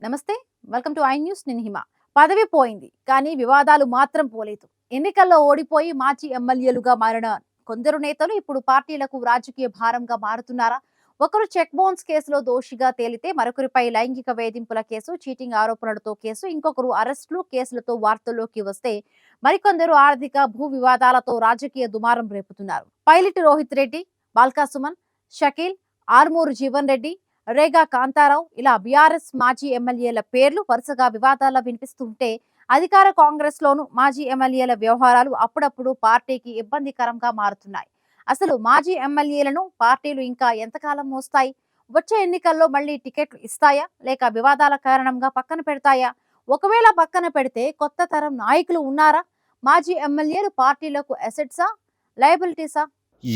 నమస్తే. Welcome to I news. నేను హిమ. పదవి పోయింది కానీ వివాదాలు మాత్రం పోలేదు. ఎన్నికల్లో ఓడిపోయి మాజీ ఎమ్మెల్యేలుగా మారిన కొందరు నేతలు ఇప్పుడు పార్టీలకు రాజకీయ భారంగా మారుతున్నారా? ఒకరు చెక్ బౌన్స్ కేసులో దోషిగా తేలితే మరొకరిపై లైంగిక వేధింపుల కేసు, చీటింగ్ ఆరోపణలతో కేసు, ఇంకొకరు అరెస్టులు, కేసులతో వార్తల్లోకి వస్తే మరికొందరు ఆర్థిక భూ వివాదాలతో రాజకీయ దుమారం రేపుతున్నారు. పైలట్ రోహిత్ రెడ్డి, బాల్కా సుమన్, షకీల్, ఆర్మూరు జీవన్ రెడ్డి, రేగా కాంతారావు ఇలా బీఆర్ఎస్ మాజీ ఎమ్మెల్యేల పేర్లు వరుసగా వివాదాల్లో వినిపిస్తుంటే అధికార కాంగ్రెస్ లోను మాజీ ఎమ్మెల్యేల వ్యవహారాలు అప్పుడప్పుడు పార్టీకి ఇబ్బందికరంగా మారుతున్నాయి. అసలు మాజీ ఎమ్మెల్యేలను పార్టీలు ఇంకా ఎంతకాలం మోస్తాయి? వచ్చే ఎన్నికల్లో మళ్ళీ టికెట్లు ఇస్తాయా లేక వివాదాల కారణంగా పక్కన పెడతాయా? ఒకవేళ పక్కన పెడితే కొత్త తరం నాయకులు ఉన్నారా? మాజీ ఎమ్మెల్యేలు పార్టీలకు అసెట్సా, లయబిలిటీసా?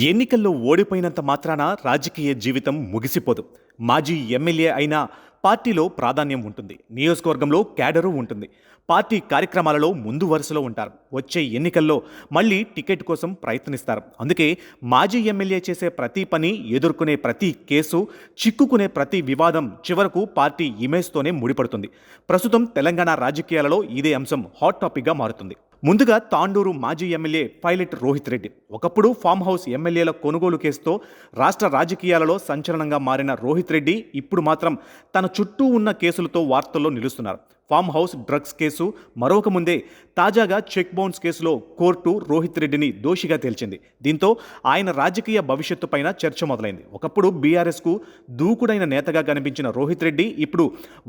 ఎన్నికల్లో ఓడిపోయినంత మాత్రాన రాజకీయ జీవితం ముగిసిపోదు. మాజీ ఎమ్మెల్యే అయినా పార్టీలో ప్రాధాన్యం ఉంటుంది, నియోజకవర్గంలో క్యాడరు ఉంటుంది, పార్టీ కార్యక్రమాలలో ముందు వరుసలో ఉంటారు. వచ్చే ఎన్నికల్లో మళ్ళీ టికెట్ కోసం ప్రయత్నిస్తారు. అందుకే మాజీ ఎమ్మెల్యే చేసే ప్రతి పని, ఎదుర్కొనే ప్రతి కేసు, చిక్కుకునే ప్రతి వివాదం చివరకు పార్టీ ఇమేజ్తోనే ముడిపడుతుంది. ప్రస్తుతం తెలంగాణ రాజకీయాలలో ఇదే అంశం హాట్ టాపిక్గా మారుతుంది. ముందుగా తాండూరు మాజీ ఎమ్మెల్యే పైలట్ రోహిత్ రెడ్డి. ఒకప్పుడు ఫామ్ హౌస్ ఎమ్మెల్యేల కొనుగోలు కేసుతో రాష్ట్ర రాజకీయాలలో సంచలనంగా మారిన రోహిత్ రెడ్డి ఇప్పుడు మాత్రం తన చుట్టూ ఉన్న కేసులతో వార్తల్లో నిలుస్తున్నారు. ఫామ్ హౌస్ డ్రగ్స్ కేసు, మరొక ముందే తాజాగా చెక్ బౌన్స్ కేసులో కోర్టు రోహిత్ రెడ్డిని దోషిగా తేల్చింది. దీంతో ఆయన రాజకీయ భవిష్యత్తు పైన చర్చ మొదలైంది. ఒకప్పుడు బీఆర్ఎస్కు దూకుడైన నేతగా కనిపించిన రోహిత్ రెడ్డి ఇప్పుడు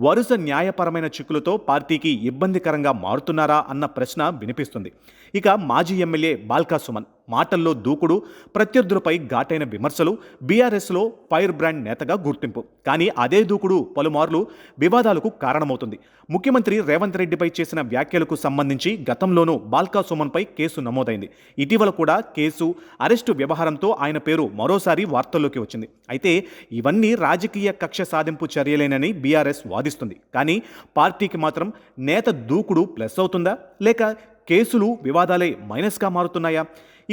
వరుస న్యాయపరమైన చిక్కులతో పార్టీకి ఇబ్బందికరంగా మారుతున్నారా అన్న ప్రశ్న వినిపిస్తుంది. ఇక మాజీ ఎమ్మెల్యే బాల్కా సుమన్ మాటల్లో దూకుడు, ప్రత్యర్థులపై ఘాటైన విమర్శలు, బీఆర్ఎస్లో ఫైర్ బ్రాండ్ నేతగా గుర్తింపు. కానీ అదే దూకుడు పలుమార్లు వివాదాలకు కారణమవుతుంది. ముఖ్యమంత్రి రేవంత్ రెడ్డిపై చేసిన వ్యాఖ్యలకు సంబంధించి గతంలోనూ బాల్కా సుమన్పై కేసు నమోదైంది. ఇటీవల కూడా కేసు, అరెస్టు వ్యవహారంతో ఆయన పేరు మరోసారి వార్తల్లోకి వచ్చింది. అయితే ఇవన్నీ రాజకీయ కక్ష సాధింపు చర్యలేనని బీఆర్ఎస్ వాదిస్తుంది. కానీ పార్టీకి మాత్రం నేత దూకుడు ప్లస్ అవుతుందా లేక కేసులు, వివాదాలే మైనస్గా మారుతున్నాయా?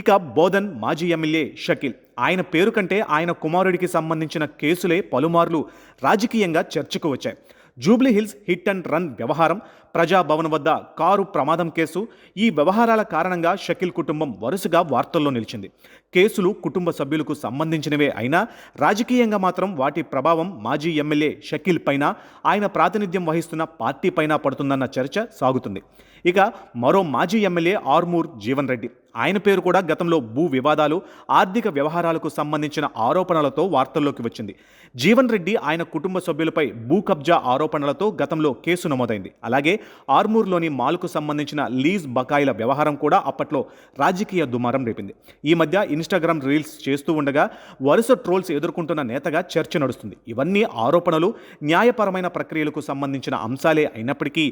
ఇక బోధన్ మాజీ ఎమ్మెల్యే షకీల్. ఆయన పేరు కంటే ఆయన కుమారుడికి సంబంధించిన కేసులే పలుమార్లు రాజకీయంగా చర్చకు వచ్చాయి. Jubilee hills hit and run వ్యవహారం, ప్రజాభవన్ వద్ద కారు ప్రమాదం కేసు, ఈ వ్యవహారాల కారణంగా షకీల్ కుటుంబం వరుసగా వార్తల్లో నిలిచింది. కేసులు కుటుంబ సభ్యులకు సంబంధించినవే అయినా రాజకీయంగా మాత్రం వాటి ప్రభావం మాజీ ఎమ్మెల్యే షకీల్ పైన, ఆయన ప్రాతినిధ్యం వహిస్తున్న పార్టీ పైన పడుతుందన్న చర్చ సాగుతుంది. ఇక మరో మాజీ ఎమ్మెల్యే ఆర్మూర్ జీవన్ రెడ్డి. ఆయన పేరు కూడా గతంలో భూ వివాదాలు, ఆర్థిక వ్యవహారాలకు సంబంధించిన ఆరోపణలతో వార్తల్లోకి వచ్చింది. జీవన్ రెడ్డి ఆయన కుటుంబ సభ్యులపై భూ కబ్జా ఆరోపణలతో గతంలో కేసు నమోదైంది. అలాగే ఆర్మూర్లోని మాల్కు సంబంధించిన లీజ్ బకాయిల వ్యవహారం కూడా అప్పట్లో రాజకీయ దుమారం రేపింది. ఈ మధ్య ఇన్స్టాగ్రామ్ రీల్స్ చేస్తూ ఉండగా వరుస ట్రోల్స్ ఎదుర్కొంటున్న నేతగా చర్చ నడుస్తుంది. ఇవన్నీ ఆరోపణలు, న్యాయపరమైన ప్రక్రియలకు సంబంధించిన అంశాలే అయినప్పటికీ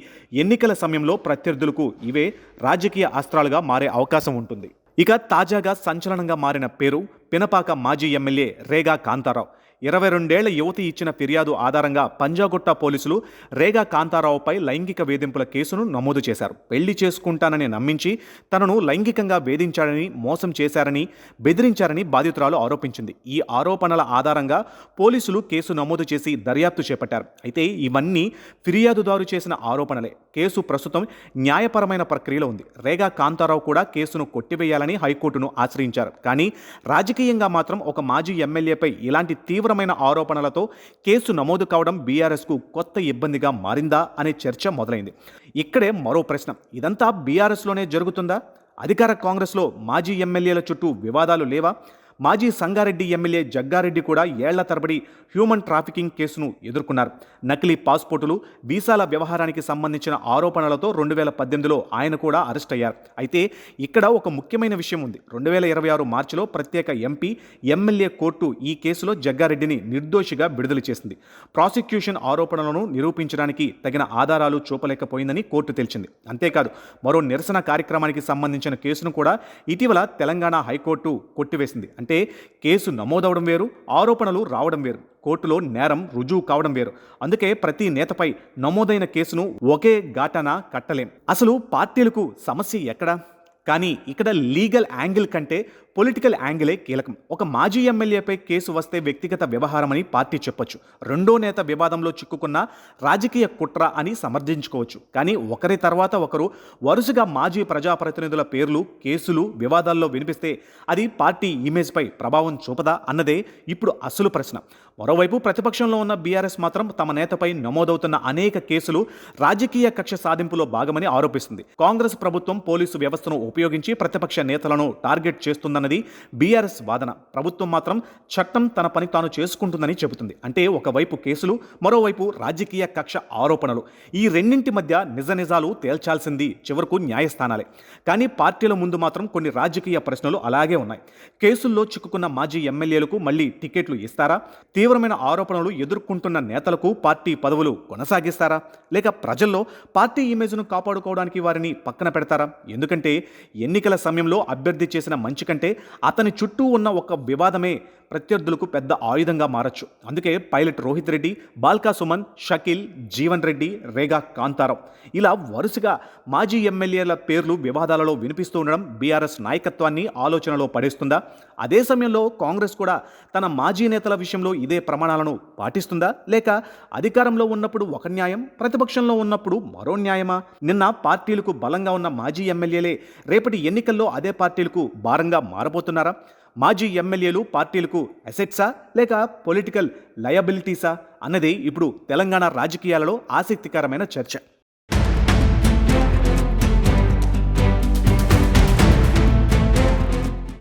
ఎన్నికల సమయంలో ప్రత్యర్థులకు ఇవే రాజకీయ అస్త్రాలుగా మారే అవకాశం ఉంటుంది. ఇక తాజాగా సంచలనంగా మారిన పేరు పినపాక మాజీ ఎమ్మెల్యే రేగా కాంతారావు. 22 ఏళ్ల యువతి ఇచ్చిన ఫిర్యాదు ఆధారంగా పంజాగుట్ట పోలీసులు రేగా కాంతారావుపై లైంగిక వేధింపుల కేసును నమోదు చేశారు. పెళ్లి చేసుకుంటానని నమ్మించి తనను లైంగికంగా వేధించాడని, మోసం చేశారని, బెదిరించారని బాధితురాలు ఆరోపించింది. ఈ ఆరోపణల ఆధారంగా పోలీసులు కేసు నమోదు చేసి దర్యాప్తు చేపట్టారు. అయితే ఇవన్నీ ఫిర్యాదుదారు చేసిన ఆరోపణలే. కేసు ప్రస్తుతం న్యాయపరమైన ప్రక్రియలో ఉంది. రేగా కాంతారావు కూడా కేసును కొట్టివేయాలని హైకోర్టును ఆశ్రయించారు. కానీ రాజకీయంగా మాత్రం ఒక మాజీ ఎమ్మెల్యేపై ఇలాంటి తీవ్రమైన ఆరోపణలతో కేసు నమోదు కావడం బీఆర్ఎస్కు కొత్త ఇబ్బందిగా మారిందా అనే చర్చ మొదలైంది. ఇక్కడే మరో ప్రశ్న, ఇదంతా బీఆర్ఎస్లోనే జరుగుతుందా? అధికార కాంగ్రెస్లో మాజీ ఎమ్మెల్యేల చుట్టూ వివాదాలు లేవా? మాజీ సంగారెడ్డి ఎమ్మెల్యే జగ్గారెడ్డి కూడా ఏళ్ల తరబడి హ్యూమన్ ట్రాఫికింగ్ కేసును ఎదుర్కొన్నారు. నకిలీ పాస్పోర్టులు, వీసాల వ్యవహారానికి సంబంధించిన ఆరోపణలతో 2018లో ఆయన కూడా అరెస్ట్ అయ్యారు. అయితే ఇక్కడ ఒక ముఖ్యమైన విషయం ఉంది. 2026 మార్చిలో ప్రత్యేక ఎంపీ, ఎమ్మెల్యే కోర్టు ఈ కేసులో జగ్గారెడ్డిని నిర్దోషిగా విడుదల చేసింది. ప్రాసిక్యూషన్ ఆరోపణలను నిరూపించడానికి తగిన ఆధారాలు చూపలేకపోయిందని కోర్టు తేల్చింది. అంతేకాదు మరో నిరసన కార్యక్రమానికి సంబంధించిన కేసును కూడా ఇటీవల తెలంగాణ హైకోర్టు కొట్టివేసింది. అంటే కేసు నమోదవడం వేరు, ఆరోపణలు రావడం వేరు, కోర్టులో నేరం రుజువు కావడం వేరు. అందుకే ప్రతి నేతపై నమోదైన కేసును ఒకే ఘాటన కట్టలేం. అసలు పార్టీలకు సమస్య ఎక్కడ? కానీ ఇక్కడ లీగల్ యాంగిల్ కంటే పొలిటికల్ యాంగిలే కీలకం. ఒక మాజీ ఎమ్మెల్యేపై కేసు వస్తే వ్యక్తిగత వ్యవహారమని పార్టీ చెప్పొచ్చు. రెండో నేత వివాదంలో చిక్కుకున్న రాజకీయ కుట్ర అని సమర్థించుకోవచ్చు. కానీ ఒకరి తర్వాత ఒకరు వరుసగా మాజీ ప్రజాప్రతినిధుల పేర్లు కేసులు వివాదాల్లో వినిపిస్తే అది పార్టీ ఇమేజ్పై ప్రభావం చూపదా అన్నదే ఇప్పుడు అసలు ప్రశ్న. మరోవైపు ప్రతిపక్షంలో ఉన్న బీఆర్ఎస్ మాత్రం తమ నేతపై నమోదవుతున్న అనేక కేసులు రాజకీయ కక్ష సాధింపులో భాగమని ఆరోపిస్తుంది. కాంగ్రెస్ ప్రభుత్వం పోలీసు వ్యవస్థను ఉపయోగించి ప్రతిపక్ష నేతలను టార్గెట్ చేస్తుందన్నది బీఆర్ఎస్ వాదన. ప్రభుత్వం మాత్రం చట్టం తన పని తాను చేసుకుంటుందని చెబుతుంది. అంటే ఒకవైపు కేసులు, మరోవైపు రాజకీయ కక్ష ఆరోపణలు. ఈ రెండింటి మధ్య నిజ నిజాలు తేల్చాల్సింది చివరకు న్యాయస్థానాలే. కానీ పార్టీల ముందు మాత్రం కొన్ని రాజకీయ ప్రశ్నలు అలాగే ఉన్నాయి. కేసుల్లో చిక్కుకున్న మాజీ ఎమ్మెల్యేలకు మళ్ళీ టికెట్లు ఇస్తారా? తీవ్రమైన ఆరోపణలు ఎదుర్కొంటున్న నేతలకు పార్టీ పదవులు కొనసాగిస్తారా? లేక ప్రజల్లో పార్టీ ఇమేజ్ను కాపాడుకోవడానికి వారిని పక్కన పెడతారా? ఎందుకంటే ఎన్నికల సమయంలో అభ్యర్థి చేసిన మంచి కంటే అతని చుట్టూ ఉన్న ఒక వివాదమే ప్రత్యర్థులకు పెద్ద ఆయుధంగా మారచ్చు. అందుకే పైలట్ రోహిత్ రెడ్డి, బాల్కా సుమన్, షకీల్, జీవన్ రెడ్డి, రేగా కాంతారావు ఇలా వరుసగా మాజీ ఎమ్మెల్యేల పేర్లు వివాదాలలో వినిపిస్తూ ఉండడం బీఆర్ఎస్ నాయకత్వాన్ని ఆలోచనలో పడేస్తుందా? అదే సమయంలో కాంగ్రెస్ కూడా తన మాజీ నేతల విషయంలో ఇదే ప్రమాణాలను పాటిస్తుందా? లేక అధికారంలో ఉన్నప్పుడు ఒక న్యాయం, ప్రతిపక్షంలో ఉన్నప్పుడు మరో న్యాయమా? నిన్న పార్టీలకు బలంగా ఉన్న మాజీ ఎమ్మెల్యేలే రేపటి ఎన్నికల్లో అదే పార్టీలకు భారంగా మారబోతున్నారా? మాజీ ఎమ్మెల్యేలు పార్టీలకు అసెట్సా లేక పొలిటికల్ లయబిలిటీసా అన్నదే ఇప్పుడు తెలంగాణ రాజకీయాలలో ఆసక్తికరమైన చర్చ.